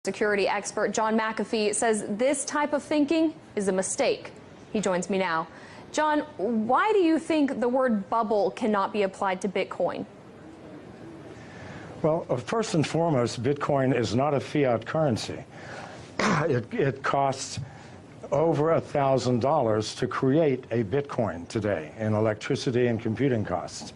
Security expert John Mcafee says this type of thinking is a mistake. He joins me now. John, why do you think the word bubble cannot be applied to Bitcoin? Well, first and foremost, Bitcoin is not a fiat currency. It costs over $1,000 to create a Bitcoin today in electricity and computing costs.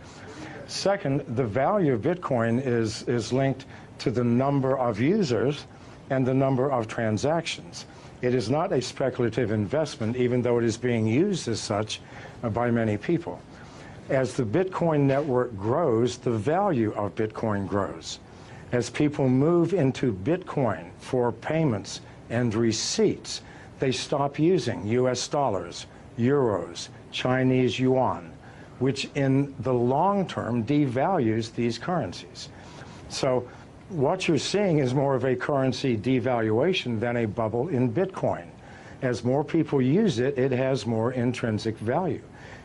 Second, the value of Bitcoin is linked to the number of users and the number of transactions. It is not a speculative investment, even though it is being used as such by many people. As the Bitcoin network grows, the value of Bitcoin grows. As people move into Bitcoin for payments and receipts, they stop using US dollars, euros, Chinese yuan, which in the long term devalues these currencies. So what you're seeing is more of a currency devaluation than a bubble in Bitcoin. As more people use it, it has more intrinsic value.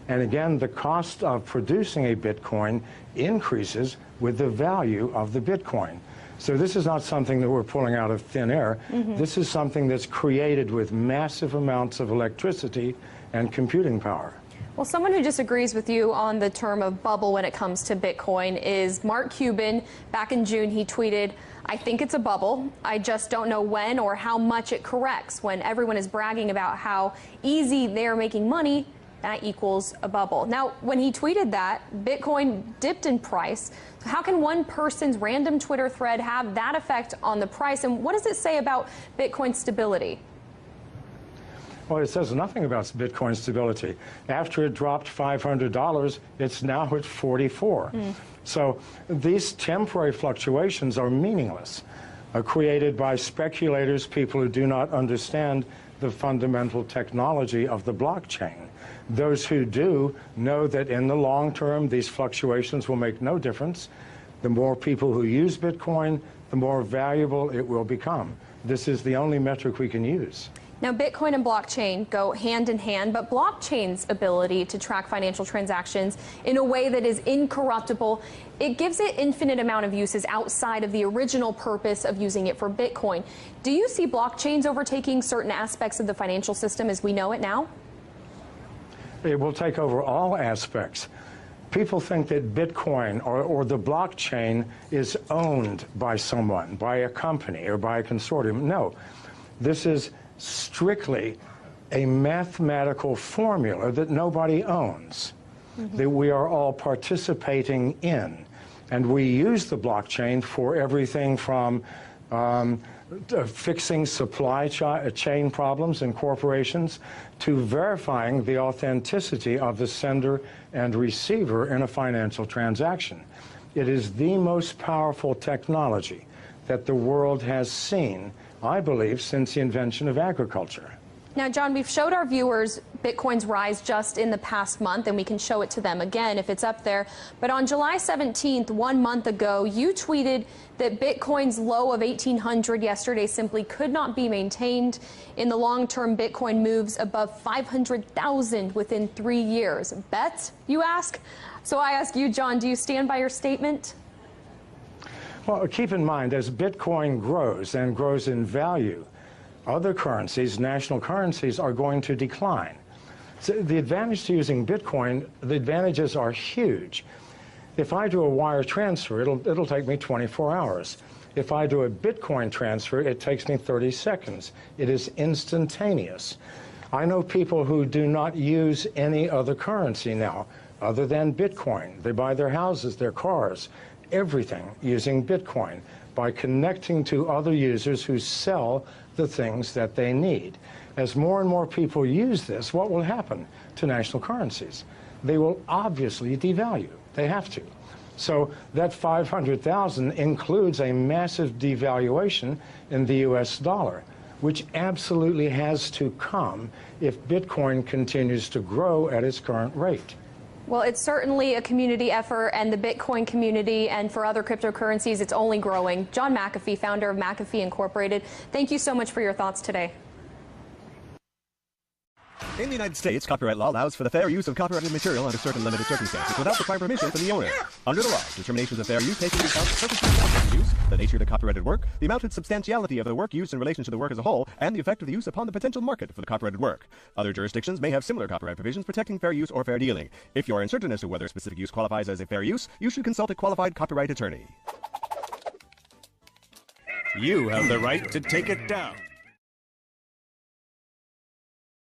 And again, the cost of producing a Bitcoin increases with the value of the Bitcoin. So this is not something that we're pulling out of thin air. This is something that's created with massive amounts of electricity and computing power. Well, someone who disagrees with you on the term of bubble when it comes to Bitcoin is Mark Cuban. Back in June, he tweeted, "I think it's a bubble. I just don't know when or how much it corrects." When everyone is bragging about how easy they're making money, that equals a bubble. Now, when he tweeted that, Bitcoin dipped in price. So how can one person's random Twitter thread have that effect on the price? And what does it say about Bitcoin's stability? Well, it says nothing about Bitcoin stability. After it dropped $500, it's now at 44. So these temporary fluctuations are meaningless, created by speculators, people who do not understand the fundamental technology of the blockchain. Those who do know that in the long term, these fluctuations will make no difference. The more people who use Bitcoin, the more valuable it will become. This is the only metric we can use. Now, Bitcoin and blockchain go hand in hand, but blockchain's ability to track financial transactions in a way that is incorruptible, it gives it infinite amount of uses outside of the original purpose of using it for Bitcoin. Do you see blockchains overtaking certain aspects of the financial system as we know it now? It will take over all aspects. People think that Bitcoin or the blockchain is owned by someone, by a company or by a consortium. No, this is strictly a mathematical formula that nobody owns, that we are all participating in. And we use the blockchain for everything from fixing supply chain problems in corporations to verifying the authenticity of the sender and receiver in a financial transaction. It is the most powerful technology that the world has seen, I believe, since the invention of agriculture. Now, John, we've showed our viewers Bitcoin's rise just in the past month, and we can show it to them again if it's up there. But on July 17th, 1 month ago, you tweeted that Bitcoin's low of 1,800 yesterday simply could not be maintained. In the long term, Bitcoin moves above 500,000 within 3 years. Bet, you ask? So I ask you, John, do you stand by your statement? Well, keep in mind, as Bitcoin grows and grows in value, other currencies, national currencies, are going to decline. So the advantage to using Bitcoin, the advantages are huge. If I do a wire transfer, it'll take me 24 hours. If I do a Bitcoin transfer, it takes me 30 seconds. It is instantaneous. I know people who do not use any other currency now other than Bitcoin. They buy their houses, their cars, everything using Bitcoin by connecting to other users who sell the things that they need. As more and more people use this, what will happen to national currencies? They will obviously devalue. They have to. So that 500,000 includes a massive devaluation in the US dollar, which absolutely has to come if Bitcoin continues to grow at its current rate. Well, it's certainly a community effort, and the Bitcoin community and for other cryptocurrencies, it's only growing. John Mcafee, founder of Mcafee Incorporated, thank you so much for your thoughts today. In the United States, copyright law allows for the fair use of copyrighted material under certain limited circumstances without requiring permission from the owner. Under the law, determinations of fair use take into account the purpose of use, the nature of the copyrighted work, the amount and substantiality of the work used in relation to the work as a whole, and the effect of the use upon the potential market for the copyrighted work. Other jurisdictions may have similar copyright provisions protecting fair use or fair dealing. If you are uncertain as to whether a specific use qualifies as a fair use, you should consult a qualified copyright attorney. You have the right to take it down.